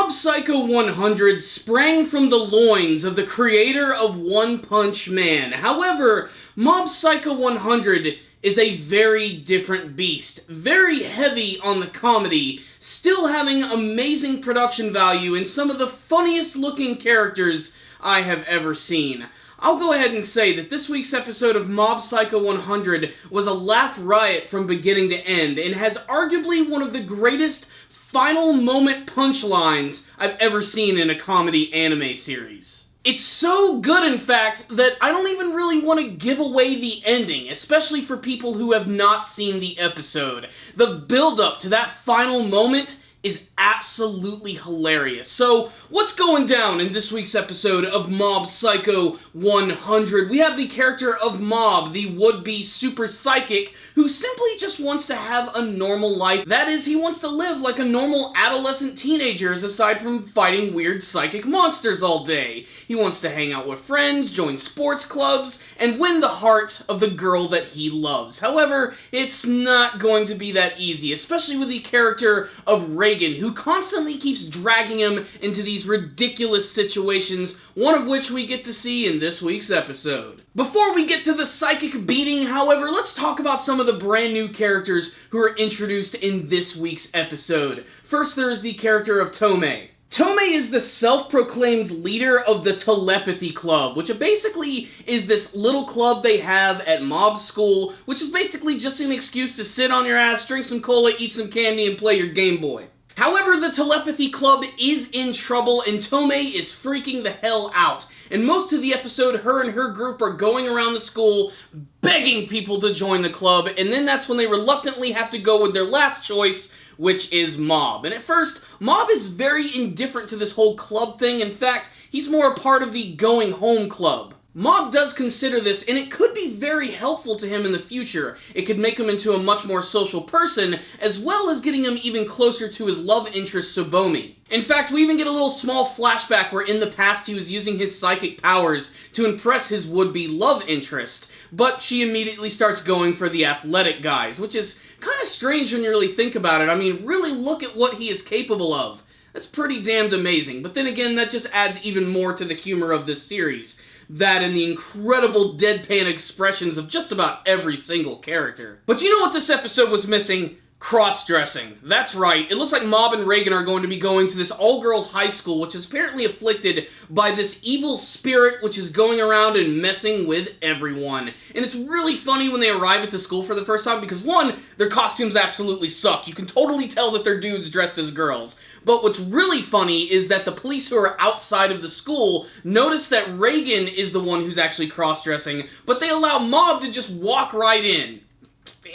Mob Psycho 100 sprang from the loins of the creator of One Punch Man. However, Mob Psycho 100 is a very different beast. Very heavy on the comedy, still having amazing production value and some of the funniest looking characters I have ever seen. I'll go ahead and say that this week's episode of Mob Psycho 100 was a laugh riot from beginning to end and has arguably one of the greatest final moment punchlines I've ever seen in a comedy anime series. It's so good, in fact, that I don't even really want to give away the ending, especially for people who have not seen the episode. The build-up to that final moment is absolutely hilarious. So, what's going down in this week's episode of Mob Psycho 100? We have the character of Mob, the would-be super psychic, who simply just wants to have a normal life. That is, he wants to live like a normal adolescent teenager, aside from fighting weird psychic monsters all day. He wants to hang out with friends, join sports clubs, and win the heart of the girl that he loves. However, it's not going to be that easy, especially with the character of Reagan, who constantly keeps dragging him into these ridiculous situations, one of which we get to see in this week's episode. Before we get to the psychic beating, however, let's talk about some of the brand new characters who are introduced in this week's episode. First, there is the character of Tomei. Tomei is the self-proclaimed leader of the Telepathy Club, which basically is this little club they have at Mob School, which is basically just an excuse to sit on your ass, drink some cola, eat some candy, and play your Game Boy. However, the Telepathy Club is in trouble, and Tomei is freaking the hell out. And most of the episode, her and her group are going around the school begging people to join the club, and then that's when they reluctantly have to go with their last choice, which is Mob. And at first, Mob is very indifferent to this whole club thing. In fact, he's more a part of the going home club. Mob does consider this, and it could be very helpful to him in the future. It could make him into a much more social person, as well as getting him even closer to his love interest, Tsubomi. In fact, we even get a little small flashback where in the past he was using his psychic powers to impress his would-be love interest, but she immediately starts going for the athletic guys, which is kind of strange when you really think about it. I mean, really look at what he is capable of. That's pretty damned amazing, but then again, that just adds even more to the humor of this series. That and the incredible deadpan expressions of just about every single character. But you know what this episode was missing? Cross-dressing. That's right, it looks like Mob and Reagan are going to be going to this all-girls high school, which is apparently afflicted by this evil spirit which is going around and messing with everyone. And it's really funny when they arrive at the school for the first time because, one, their costumes absolutely suck. You can totally tell that they're dudes dressed as girls. But what's really funny is that the police who are outside of the school notice that Reagan is the one who's actually cross-dressing, but they allow Mob to just walk right in.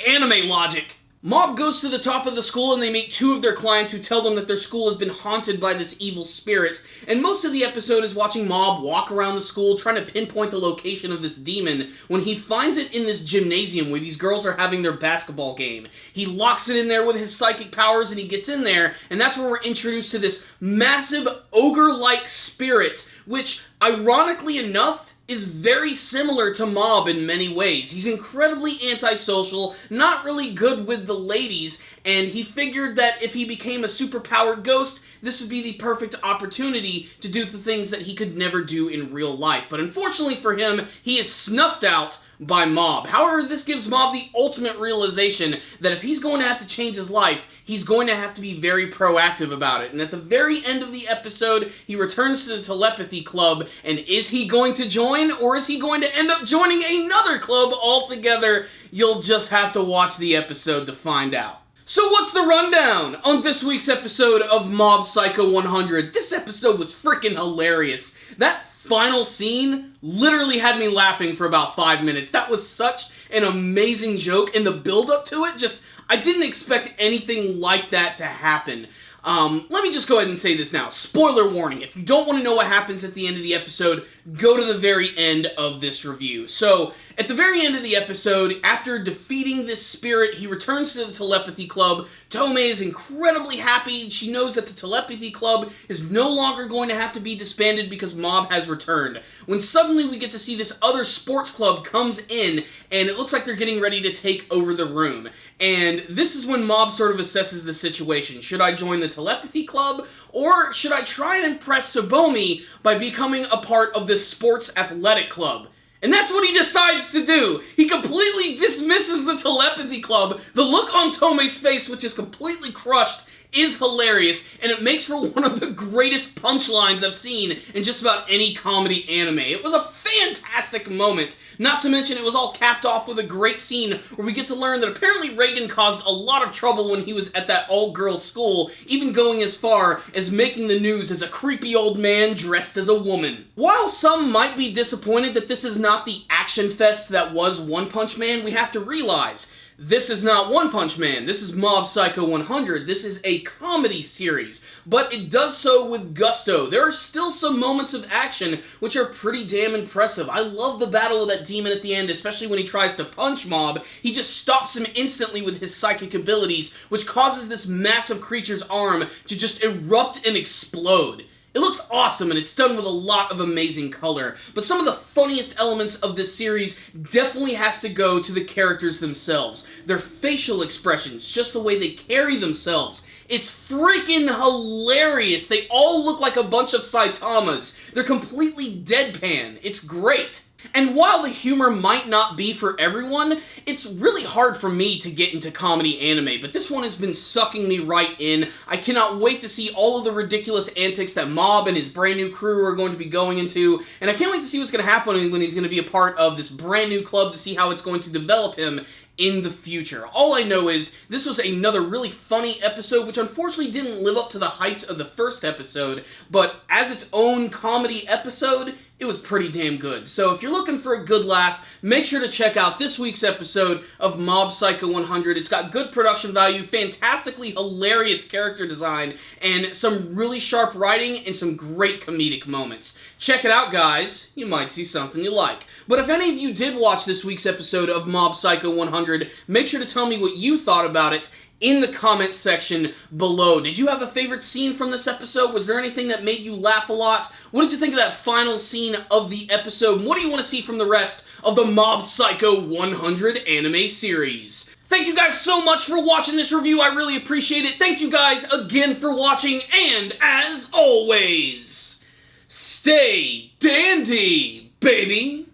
Anime logic. Mob goes to the top of the school and they meet two of their clients who tell them that their school has been haunted by this evil spirit, and most of the episode is watching Mob walk around the school trying to pinpoint the location of this demon when he finds it in this gymnasium where these girls are having their basketball game. He locks it in there with his psychic powers and he gets in there, and that's where we're introduced to this massive ogre-like spirit, which, ironically enough, is very similar to Mob in many ways. He's incredibly antisocial, not really good with the ladies, and he figured that if he became a superpowered ghost, this would be the perfect opportunity to do the things that he could never do in real life. But unfortunately for him, he is snuffed out by Mob. However, this gives Mob the ultimate realization that if he's going to have to change his life, he's going to have to be very proactive about it. And at the very end of the episode, he returns to the Telepathy Club, and is he going to join, or is he going to end up joining another club altogether? You'll just have to watch the episode to find out. So what's the rundown on this week's episode of Mob Psycho 100? This episode was freaking hilarious. That final scene literally had me laughing for about 5 minutes. That was such an amazing joke, and the build-up to it I didn't expect anything like that to happen. Let me just go ahead and say this now. Spoiler warning, if you don't want to know what happens at the end of the episode, go to the very end of this review. So, at the very end of the episode, after defeating this spirit, he returns to the Telepathy Club. Tomei is incredibly happy. She knows that the Telepathy Club is no longer going to have to be disbanded because Mob has returned. When suddenly we get to see this other sports club comes in, and it looks like they're getting ready to take over the room. And this is when Mob sort of assesses the situation. Should I join the telepathy club, or should I try and impress Tsubomi by becoming a part of this sports athletic club? And that's what he decides to do. He completely dismisses the telepathy club. The look on Tomei's face, which is completely crushed, is hilarious, and it makes for one of the greatest punchlines I've seen in just about any comedy anime. It was a fantastic moment, not to mention it was all capped off with a great scene where we get to learn that apparently Reagan caused a lot of trouble when he was at that all-girls school, even going as far as making the news as a creepy old man dressed as a woman. While some might be disappointed that this is not the action fest that was One Punch Man, we have to realize this is not One Punch Man, this is Mob Psycho 100, this is a comedy series, but it does so with gusto. There are still some moments of action which are pretty damn impressive. I love the battle with that demon at the end, especially when he tries to punch Mob. He just stops him instantly with his psychic abilities, which causes this massive creature's arm to just erupt and explode. It looks awesome, and it's done with a lot of amazing color, but some of the funniest elements of this series definitely has to go to the characters themselves. Their facial expressions, just the way they carry themselves. It's freaking hilarious! They all look like a bunch of Saitamas. They're completely deadpan. It's great. And while the humor might not be for everyone, it's really hard for me to get into comedy anime, but this one has been sucking me right in. I cannot wait to see all of the ridiculous antics that Mob and his brand new crew are going to be going into, and I can't wait to see what's going to happen when he's going to be a part of this brand new club, to see how it's going to develop him in the future. All I know is this was another really funny episode, which unfortunately didn't live up to the heights of the first episode, but as its own comedy episode, it was pretty damn good. So if you're looking for a good laugh, make sure to check out this week's episode of Mob Psycho 100. It's got good production value, fantastically hilarious character design, and some really sharp writing and some great comedic moments. Check it out, guys. You might see something you like. But if any of you did watch this week's episode of Mob Psycho 100, make sure to tell me what you thought about it in the comments section below. Did you have a favorite scene from this episode? Was there anything that made you laugh a lot? What did you think of that final scene of the episode? And what do you want to see from the rest of the Mob Psycho 100 anime series? Thank you guys so much for watching this review. I really appreciate it. Thank you guys again for watching, and as always, stay dandy, baby!